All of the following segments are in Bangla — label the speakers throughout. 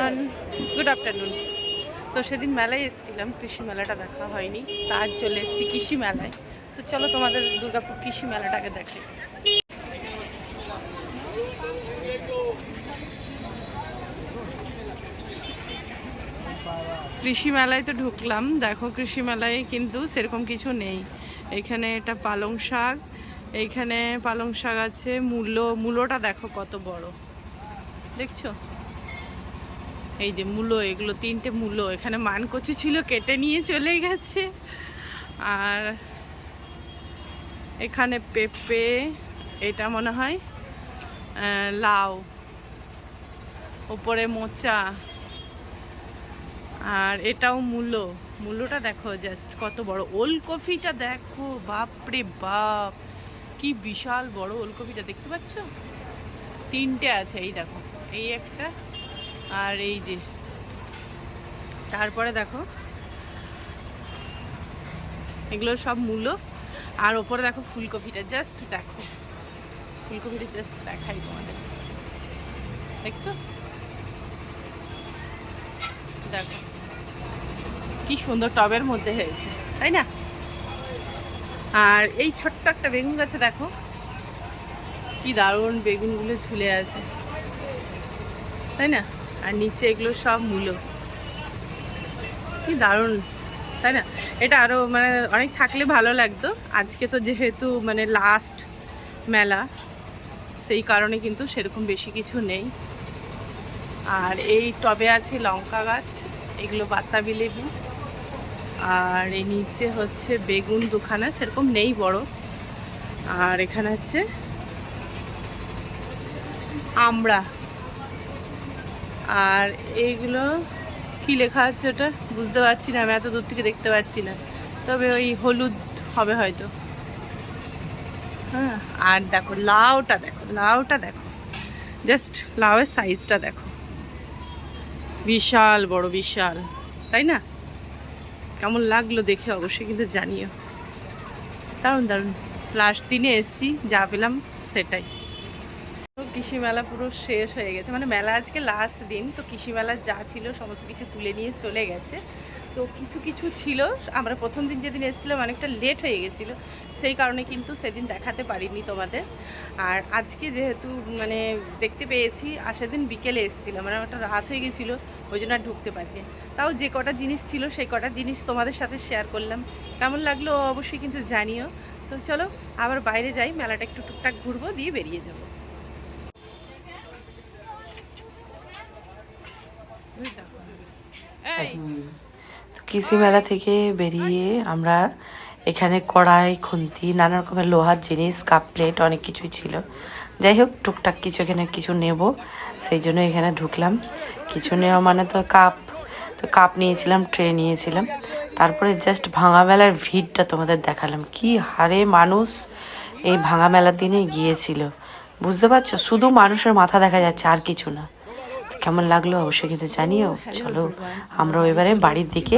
Speaker 1: Everyone, good afternoon. তো সেদিন মেলায় এসেছিলাম, কৃষি মেলাটা দেখা হয়নি, তা আজ চলে এসেছি কৃষি মেলায়। তো চলো তোমাদের দুর্গাপুর কৃষি মেলাটাকে দেখে। কৃষি মেলায় তো ঢুকলাম, দেখো কৃষি মেলায় কিন্তু সেরকম কিছু নেই। এখানে এটা পালং শাক, এইখানে পালং শাক আছে, মূলোটা দেখো কত বড়, দেখছো? এই যে মূলো, এগুলো 3টে মূলো। এখানে মানকচু ছিল, কেটে নিয়ে চলে গেছে। আর এখানে পেঁপে, এটা মনে হয় লাউ, ওপরে মোচা, আর এটাও মূলোটা দেখো জাস্ট কত বড়। ওলকপিটা দেখো, বাপরে বাপ, কি বিশাল বড় ওলকপিটা, দেখতে পাচ্ছ? 3টে আছে, এই দেখো, এই একটা আর এই যে। তারপরে দেখো এগুলো সব মূলো। আর ওপরে দেখো ফুলকপিটা, জাস্ট দেখো ফুলকপিটা, জাস্ট দেখাই তোমাদের, দেখছো? দেখো কি সুন্দর টবের মধ্যে হয়েছে, তাই না? আর এই ছোট্ট একটা বেগুন গাছে দেখো কি দারুণ বেগুনগুলো ঝুলে আছে, তাই না? আর নিচে এগুলো সব মূলো, কি দারুণ, তাই না? এটা আরো মানে অনেক থাকলে ভালো লাগতো। আজকে তো যেহেতু মানে লাস্ট মেলা, সেই কারণে কিন্তু সেরকম বেশি কিছু নেই। আর এই টবে আছে লঙ্কা গাছ, এগুলো বাতাবি লেবু। আর এই নিচে হচ্ছে বেগুন দুখানা, সেরকম নেই বড়। আর এখানে হচ্ছে আমড়া। আর এইগুলো কি লেখা আছে ওটা বুঝতে পারছি না, আমি এত দূর থেকে দেখতে পাচ্ছি না, তবে ওই হলুদ হবে হয়তো। হ্যাঁ, আর দেখো লাউটা, দেখো লাউটা, দেখো জাস্ট লাউয়ের সাইজটা দেখো, বিশাল বড়, বিশাল, তাই না? কেমন লাগলো দেখে অবশ্যই কিন্তু জানিও। দারুণ দারুণ। লাস্ট দিনে এসছি, যা পেলাম সেটাই। কৃষি মেলা পুরো শেষ হয়ে গেছে, মানে মেলা আজকে লাস্ট দিন। তো কৃষি মেলা যা ছিল সমস্ত কিছু তুলে নিয়ে চলে গেছে। তো কিছু কিছু ছিল, আমরা প্রথম দিন যেদিন এসেছিলাম অনেকটা লেট হয়ে গেছিলো, সেই কারণে কিন্তু সেদিন দেখাতে পারিনি তোমাদের। আর আজকে যেহেতু মানে দেখতে পেয়েছি, আর সেদিন বিকেলে এসেছিলাম, মানে একটা রাত হয়ে গেছিলো, ওই জন্য আর ঢুকতে পারিনি। তাও যে কটা জিনিস ছিল সেই কটা জিনিস তোমাদের সাথে শেয়ার করলাম। কেমন লাগলো অবশ্যই কিন্তু জানিও। তো চলো আবার বাইরে যাই, মেলাটা একটু টুকটাক ঘুরবো, দিয়ে বেরিয়ে যাবো।
Speaker 2: কৃষি মেলা থেকে বেরিয়ে আমরা এখানে কড়াই, খুন্তি, নানা রকমের লোহার জিনিস, কাপ প্লেট, অনেক কিছুই ছিল। যাই হোক, টুকটাক কিছু এখানে কিছু নেব, সেই জন্য এখানে ঢুকলাম। কিছু নেওয়া মানে তো কাপ নিয়েছিলাম, ট্রে নিয়েছিলাম। তারপরে জাস্ট ভাঙা মেলার ভিড়টা তোমাদের দেখালাম, কি হারে মানুষ এই ভাঙা মেলার দিনে গিয়েছিল, বুঝতে পারছো? শুধু মানুষের মাথা দেখা যাচ্ছে, আর কিছু না। কেমন লাগলো অবশ্যই কিন্তু জানিও। চলো আমরা এবারে বাড়ির দিকে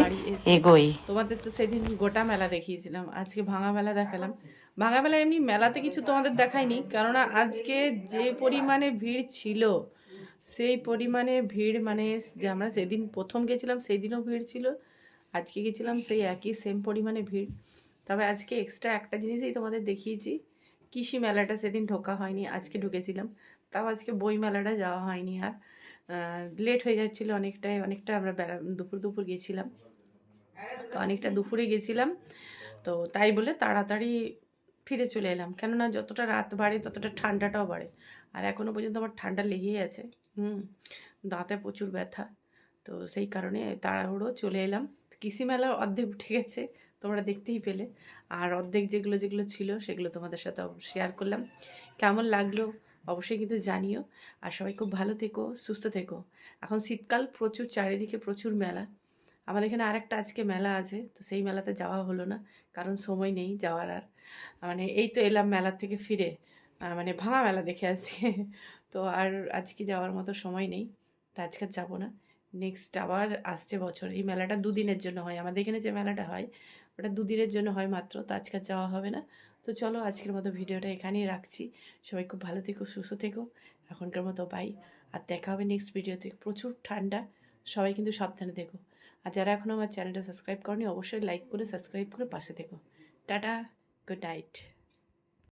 Speaker 2: এগোই।
Speaker 1: তোমাদের তো সেদিন গোটা মেলা দেখিয়েছিলাম, আজকে ভাঙা মেলা দেখালাম। ভাঙা মেলা এমনি মেলাতে কিছু তোমাদের দেখাইনি, কেননা আজকে যে পরিমাণে ভিড় ছিল, সেই পরিমাণে ভিড়, মানে যে আমরা যেদিন প্রথম গেছিলাম সেই দিনও ভিড় ছিল, আজকে গেছিলাম সেই একই সেম পরিমাণে ভিড়। তবে আজকে এক্সট্রা একটা জিনিসই তোমাদের দেখিয়েছি, কৃষি মেলাটা সেদিন ঢোকা হয়নি, আজকে ঢুকেছিলাম। তাও আজকে বই মেলাটা যাওয়া হয়নি, আর লেট হয়ে যাচ্ছিলো অনেকটা আমরা দুপুর দুপুর গেছিলাম, তো অনেকটা দুপুরে গেছিলাম, তো তাই বলে তাড়াতাড়ি ফিরে চলে এলাম। কেননা যতটা রাত বাড়ে ততটা ঠান্ডাটাও বাড়ে, আর এখনও পর্যন্ত আমার ঠান্ডা লেগেই আছে। দাঁতে প্রচুর ব্যথা, তো সেই কারণে তাড়াহুড়ো চলে এলাম। কৃষি মেলার অর্ধেক উঠে গেছে, তোমরা দেখতেই পেলে। আর অর্ধেক যেগুলো যেগুলো ছিল সেগুলো তোমাদের সাথে শেয়ার করলাম। কেমন লাগলো অবশ্যই কিন্তু জানিও। আর সবাই খুব ভালো থেকো, সুস্থ থেকো। এখন শীতকাল, প্রচুর চারিদিকে প্রচুর মেলা। আমাদের এখানে আরেকটা আজকে মেলা আছে, তো সেই মেলাতে যাওয়া হলো না, কারণ সময় নেই যাওয়ার। আর মানে এই তো এলাম মেলার থেকে ফিরে, মানে ভাঙা মেলা দেখে আজকে, তো আর আজকে যাওয়ার মতো সময় নেই, তো আজকে যাবো না। নেক্সট আবার আসছে বছর। এই মেলাটা 2 দিনের জন্য হয়, আমাদের এখানে যে মেলাটা হয় ওটা 2 দিনের জন্য হয় মাত্র, তো আজকে যাওয়া হবে না। তো চলো আজকের মতো ভিডিওটা এখানেই রাখছি। সবাই খুব ভালো থেকো, সুস্থ থেকো, এখনকার মতো বাই। আর দেখা হবে নেক্সট ভিডিওতে। প্রচুর ঠান্ডা, সবাই কিন্তু সাবধানে থেকো। আর যারা এখনও আমার চ্যানেলটা সাবস্ক্রাইব করনি অবশ্যই লাইক করে সাবস্ক্রাইব করে পাশে থেকো। Tata, good night.